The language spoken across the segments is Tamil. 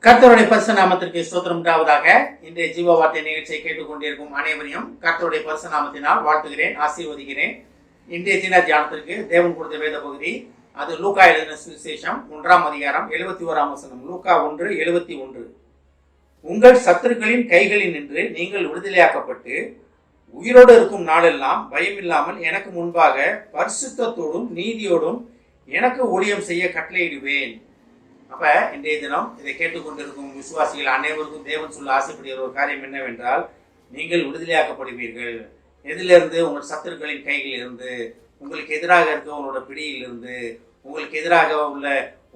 கர்த்தருடைய பரிசு நாமத்திற்கு ஸ்தோத்திரம் உண்டாவதாக. இன்றைய ஜீவ வார்த்தை நிகழ்ச்சியை கேட்டுக்கொண்டிருக்கும் அனைவரையும் கர்த்தருடைய பரிசு நாமத்தினால் வாழ்த்துகிறேன், ஆசீர்வதிக்கிறேன். இன்றைய தின தியானத்திற்கு தேவன் கொடுத்த வேத பகுதி அது லூக்கா எழுதின சுவிசேஷம் 1ஆம் அதிகாரம் 71ஆம் வசனம். லூக்கா 1:71. உங்கள் சத்துருக்களின் கைகளில் நின்று நீங்கள் விடுதலையாக்கப்பட்டு உயிரோடு இருக்கும் நாளெல்லாம் பயமில்லாமல் எனக்கு முன்பாக பரிசுத்தத்தோடும் நீதியோடும் எனக்கு ஊழியம் செய்ய கட்டளையிடுவேன். அப்ப இன்றைய தினம் இதை கேட்டுக்கொண்டிருக்கும் விசுவாசிகள் அனைவருக்கும் தேவன் சொல்ல ஆசைப்படுகிற ஒரு காரியம் என்னவென்றால், நீங்கள் விடுதலையாக்கப்படுவீர்கள். எதிலிருந்து? உங்கள் சத்துருக்களின் கையில் இருந்து, உங்களுக்கு எதிராக இருக்க உங்களோட பிடியில் இருந்து, உங்களுக்கு எதிராக உள்ள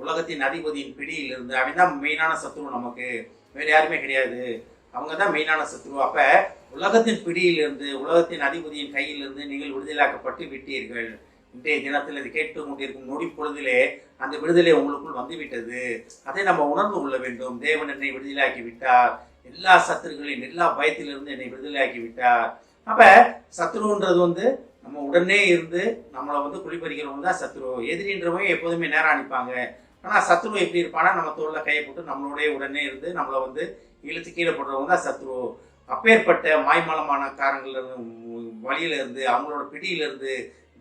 உலகத்தின் அதிபதியின் பிடியில் இருந்து. அவன் தான் மெயினான சத்துரு, நமக்கு வேற யாருமே கிடையாது. அவங்க தான் மெயினான சத்துரு. அப்ப உலகத்தின் பிடியில் இருந்து, உலகத்தின் அதிபதியின் கையில் இருந்து நீங்கள் விடுதலையாக்கப்பட்டு விட்டீர்கள். இன்றைய தினத்தில் இது கேட்டு கொண்டிருக்கும் நொடி பொழுதிலே அந்த விடுதலை உங்களுக்குள் வந்துவிட்டது. அதை நம்ம உணர்ந்து கொள்ள வேண்டும். தேவன் என்னை விடுதலையாக்கி விட்டார். எல்லா சத்துருகளின் எல்லா பயத்திலிருந்து என்னை விடுதலையாக்கி விட்டார். அப்ப சத்துருன்றது நம்ம உடனே இருந்து நம்மளை குளிப்பறிக்கிறவங்க தான் சத்துரு. எதிரின்றவங்க எப்போதுமே நேரம் அனுப்பாங்க. ஆனா சத்துரு எப்படி இருப்பானா, நம்ம தோல்ல கையை போட்டு நம்மளோடைய உடனே இருந்து நம்மளை இழுத்து கீழே போடுறவங்க தான் சத்துரு. அப்பேற்பட்ட மாய்மலமான காரங்கள்ல வழியில இருந்து, அவங்களோட பிடியிலிருந்து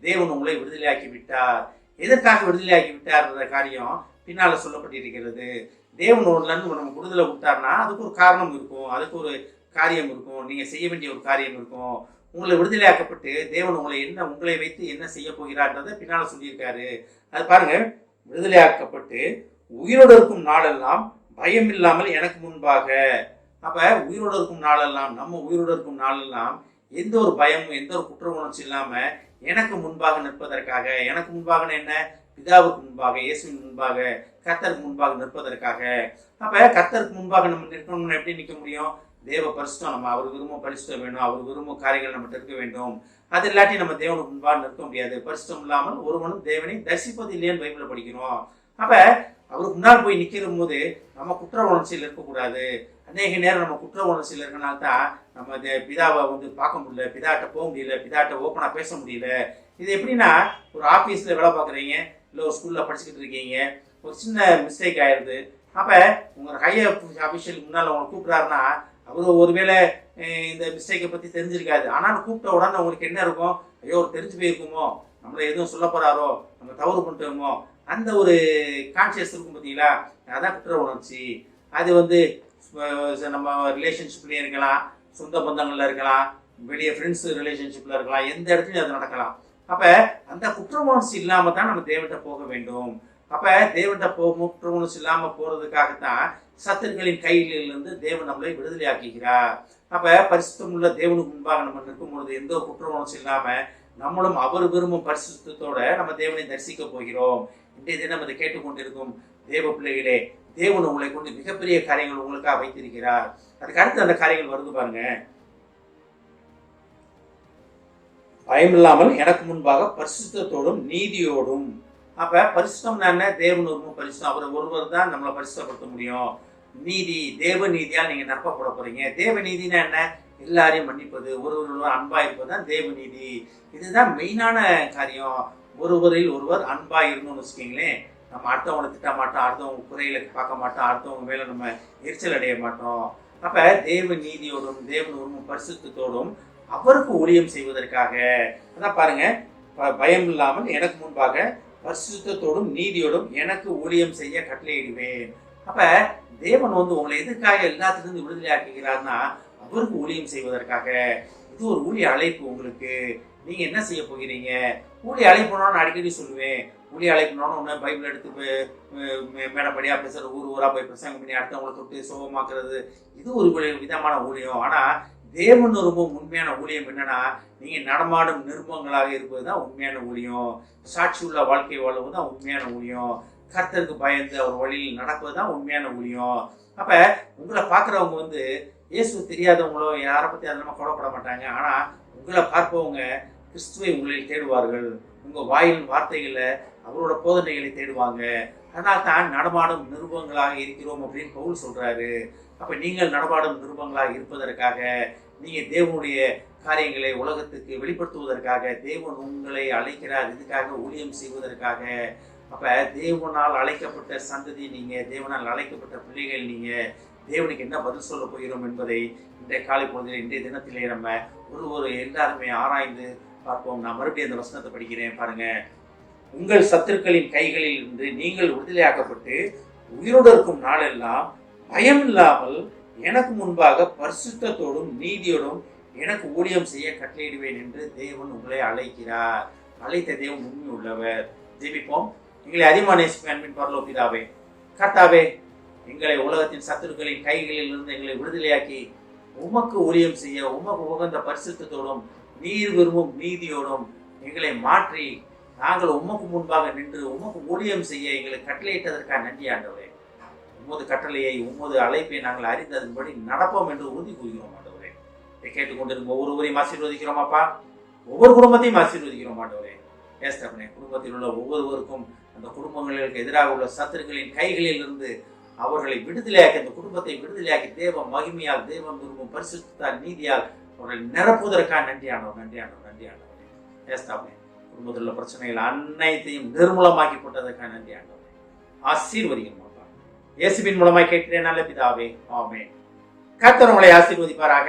தேவன் உங்களை விடுதலையாக்கி விட்டார். எதற்காக விடுதலையாக்கி விட்டார்ன்ற காரியம் பின்னால சொல்லப்பட்டிருக்கிறது. தேவன் ஒன்றுலேருந்து நம்ம விடுதலை விட்டார்னா அதுக்கு ஒரு காரணம் இருக்கும், அதுக்கு ஒரு காரியம் இருக்கும், நீங்க செய்ய வேண்டிய ஒரு காரியம் இருக்கும். உங்களை விடுதலையாக்கப்பட்டு தேவன் உங்களை வைத்து என்ன செய்ய போகிறார்ன்றதை பின்னால சொல்லியிருக்காரு. அது பாருங்க, விடுதலையாக்கப்பட்டு உயிரோடு இருக்கும் நாளெல்லாம் பயம் இல்லாமல் எனக்கு முன்பாக. அப்ப உயிரோடு இருக்கும் நாளெல்லாம், நம்ம உயிரோடு இருக்கும் நாளெல்லாம் எந்த ஒரு பயமும் எந்த ஒரு குற்ற உணர்ச்சி இல்லாம எனக்கு முன்பாக நிற்பதற்காக. எனக்கு முன்பாக என்ன? பிதாவுக்கு முன்பாக, இயேசுவின் முன்பாக, கர்த்தருக்கு முன்பாக நிற்பதற்காக. அப்ப கர்த்தருக்கு முன்பாக நம்ம நிற்கணும்னு எப்படி நிற்க முடியும்? தேவ பரிசுத்தம், நம்ம அவர் விரும்பும் பரிசுத்தம் வேணும், அவர் விரும்பும் காரியங்கள் நம்ம இருக்க வேண்டும். அது இல்லாட்டி நம்ம தேவனுக்கு முன்பாக நிற்க முடியாது. பரிசுத்தம் இல்லாமல் ஒருவனும் தேவனை தரிசிப்பது இல்லையான்னு பைபிள படிக்கிறோம். அப்ப அவருக்கு முன்னால் போய் நிற்கிற போது நம்ம குற்ற உணர்ச்சியில் இருக்கக்கூடாது. அநேக நேரம் நம்ம குற்ற உணர்ச்சியில் இருக்கனால்தான் நம்ம பிதாவை பார்க்க முடியல, பிதாட்ட போக முடியல, பிதாட்ட ஓப்பனாக பேச முடியல. இது எப்படின்னா, ஒரு ஆஃபீஸில் வேலை பார்க்குறீங்க, இல்லை ஒரு ஸ்கூலில் படிச்சுக்கிட்டு இருக்கீங்க, ஒரு சின்ன மிஸ்டேக் ஆயிடுது. அப்போ உங்கள் ஹையர் அஃபிஷியலுக்கு முன்னால் உங்களை கூப்பிட்றாருன்னா, அவர் ஒருவேளை இந்த மிஸ்டேக்கை பற்றி தெரிஞ்சிருக்காது. ஆனால் கூப்பிட்ட உடனே உங்களுக்கு என்ன இருக்கும்? ஐயோ தெரிஞ்சு போயிருக்குமோ, நம்மளை எதுவும் சொல்ல போகிறாரோ, நம்ம தவறு பண்ணிட்டோமோ, அந்த ஒரு கான்சியஸ் இருக்கும் பார்த்தீங்களா? அதான் குற்ற உணர்ச்சி. அது நம்ம ரிலேஷன்ஷிப்லேயும் இருக்கலாம், சொந்த பந்தங்களில் இருக்கலாம், வெளியே ஃப்ரெண்ட்ஸ் ரிலேஷன்ஷிப்பில் இருக்கலாம், எந்த இடத்துலையும் அது நடக்கலாம். அப்போ அந்த குற்ற உணர்ச்சி இல்லாமல் தான் நம்ம தேவன்கிட்ட போக வேண்டும். அப்போ தேவன்கிட்ட குற்ற உணர்ச்சி இல்லாமல் போகிறதுக்காகத்தான் சத்துருக்களின் கையிலிருந்து தேவன் நம்மளை விடுதலையாக்குகிறார். அப்போ பரிசுத்தம் உள்ள தேவனுக்கு முன்பாக நம்ம நிற்கும் பொழுது எந்த குற்ற உணர்ச்சி இல்லாமல் நம்மளும் அவர் விரும்பும் பரிசுத்தத்தோட நம்ம தேவனை தரிசிக்க போகிறோம். இன்றைய தினம் அதை கேட்டுக்கொண்டிருக்கும் தேவ பிள்ளைகளே, தேவன் உங்களை கொண்டு மிகப்பெரிய காரியங்கள் உங்களுக்காக வைத்திருக்கிறார். அதுக்கு அடுத்து அந்த காரியங்கள் வருது பாருங்க. பயம் இல்லாமல் எனக்கு முன்பாக பரிசுத்தத்தோடும் நீதியோடும். அப்ப பரிசுத்தம் என்ன? தேவன் ஒரு பரிசுத்தம், அவர் ஒருவர் தான் நம்மளை பரிசுத்தப்படுத்த முடியும். நீதி, தேவ நீதியால் நீங்க நற்பப்பட போறீங்க. தேவ நீதினா என்ன? எல்லாரையும் மன்னிப்பது, ஒருவரோட அன்பா இருப்பது தான் தேவ நீதி. இதுதான் மெயினான காரியம். ஒருவரில் ஒருவர் அன்பா இருந்தோம்னு வச்சுக்கீங்களேன், நம்ம அடுத்தவங்களை திட்ட மாட்டோம், அடுத்தவங்க குறைகளை பார்க்க மாட்டோம், அடுத்தவங்க மேல நம்ம எரிச்சல் அடைய மாட்டோம். அப்ப தேவ நீதியோடும் தேவன் ஒரு பரிசுத்தத்தோடும் அவருக்கு ஊழியம் செய்வதற்காக. அதான் பாருங்க, பயம் இல்லாமல் எனக்கு முன்பாக பரிசுத்தத்தோடும் நீதியோடும் எனக்கு ஊழியம் செய்ய கட்டளையிடுவேன். அப்ப தேவன் உங்களை எதுக்காக எல்லாத்திலிருந்து விடுதலை ஆக்குகிறார்னா, அவருக்கு ஊழியம் செய்வதற்காக. இது ஒரு ஊழிய அழைப்பு உங்களுக்கு. நீங்க என்ன செய்ய போகிறீங்க? ஊழிய அழைப்புன்னு அடிக்கடி சொல்லுவேன். ஊழிய அழைப்புன்னு பைபிள் எடுத்து மேடப்படியா பேசுறது, ஊர் ஊரா போய் பிரசங்கம் பண்ணி அடுத்தவங்களை தொட்டு சுகமாக்குறது, இது ஒரு விதமான ஊழியம். ஆனா தேவன் ரொம்ப உண்மையான ஊழியம் என்னன்னா, நீங்க நடமாடும் நிருபங்களாக இருப்பது தான் உண்மையான ஊழியம். சாட்சி உள்ள வாழ்க்கை வாழ்வது தான் உண்மையான ஊழியம். கர்த்தருக்கு பயந்து அவர் வழியில் நடப்பது தான் உண்மையான ஊழியம். அப்ப உங்களை பார்க்குறவங்க இயேசு தெரியாதவங்களோ யாரை பத்தி அதெல்லாம் கவலைப்பட மாட்டாங்க. ஆனா உங்களை பார்ப்பவங்க கிறிஸ்துவை உங்களில் தேடுவார்கள். உங்க வாயில் வார்த்தைகளை, அவரோட போதனைகளை தேடுவாங்க. அதனால் தான் நடமாடும் நிருபங்களாக இருக்கிறோம் அப்படின்னு பவுல் சொல்றாரு. அப்ப நீங்கள் நடமாடும் நிருபங்களாக இருப்பதற்காக, நீங்க தேவனுடைய காரியங்களை உலகத்துக்கு வெளிப்படுத்துவதற்காக தேவன் உங்களை அழைக்கிறார். இதுக்காக ஊழியம் செய்வதற்காக. அப்ப தேவனால் அழைக்கப்பட்ட சந்ததி நீங்க, தேவனால் அழைக்கப்பட்ட பிள்ளைகள் நீங்க. தேவனுக்கு என்ன பதில் சொல்ல போகிறோம் என்பதை இன்றைய காலை பொழுதில், இன்றைய தினத்திலே நம்ம ஒரு எல்லாருமே ஆராய்ந்து பார்ப்போம். நான் மறுபடியும் அந்த வசனத்தை படிக்கிறேன் பாருங்க. உங்கள் சத்துருக்களின் கைகளில் இருந்து நீங்கள் விடுதலையாக்கப்பட்டு உயிரோடு இருக்கும் நாளெல்லாம் பயம் இல்லாமல் எனக்கு முன்பாக பரிசுத்தத்தோடும் நீதியோடும் எனக்கு ஊழியம் செய்ய கட்டளையிடுவேன் என்று தேவன் உங்களை அழைக்கிறார். அழைத்த தேவன் உண்மை உள்ளவர். ஜெபிப்போம். எங்களை அதிகமான அன்பின் பரலோக பிதாவே, கர்த்தாவே, எங்களை உலகத்தின் சத்துருக்களின் கைகளில் இருந்து எங்களை விடுதலையாக்கி உமக்கு ஊழியம் செய்ய, உமக்கு உகந்த பரிசுத்தத்தோடும் நீர் விரும்பும் நீதியோடும் எங்களை மாற்றி நாங்கள் உமக்கு முன்பாக நின்று உமக்கு ஊழியம் செய்ய எங்களை கட்டளையிட்டதற்காக நன்றி ஆண்டவரே. உமது கட்டளையை, உமது அழைப்பை நாங்கள் அறிந்ததன்படி நடப்போம் என்று உறுதி கூறுகிறோம் ஆண்டவரே. இதை கேட்டுக்கொண்டிருக்கும் ஒவ்வொருவரையும் ஆசீர்வதிக்கிறோம் அப்பா. ஒவ்வொரு குடும்பத்தையும் ஆசீர்வதிக்கிறோம் ஆண்டவரே. ஏஸ்தப்பனே, குடும்பத்தில் உள்ள ஒவ்வொருவருக்கும் அந்த குடும்பங்களுக்கு எதிராக உள்ள சத்துருக்களின் கைகளில் இருந்து அவர்களை விடுதலையாக்கி, அந்த குடும்பத்தை விடுதலையாக்கி தேவ மகிமையால், தேவன் விரும்பும் பரிசுத்தால், நீதியால் அவர்களை நிரப்புவதற்காக நன்றி ஆண்டவர், நன்றி ஆண்டவர், நன்றி ஆண்டவரே. ஏஸ்தப்பனே, குடும்பத்தில் உள்ள பிரச்சனைகள் அனைத்தையும் நிர்மூலமாக்கி போட்டதற்காக நன்றி ஆண்டவரே. ஆசீர்வதிக்கிறோம் அப்பா. இயேசுவின் மூலமாய் கேட்கிறேன் நல்ல பிதாவே, ஆமென். கர்த்தர் உங்களை ஆசீர்வதிப்பாராக.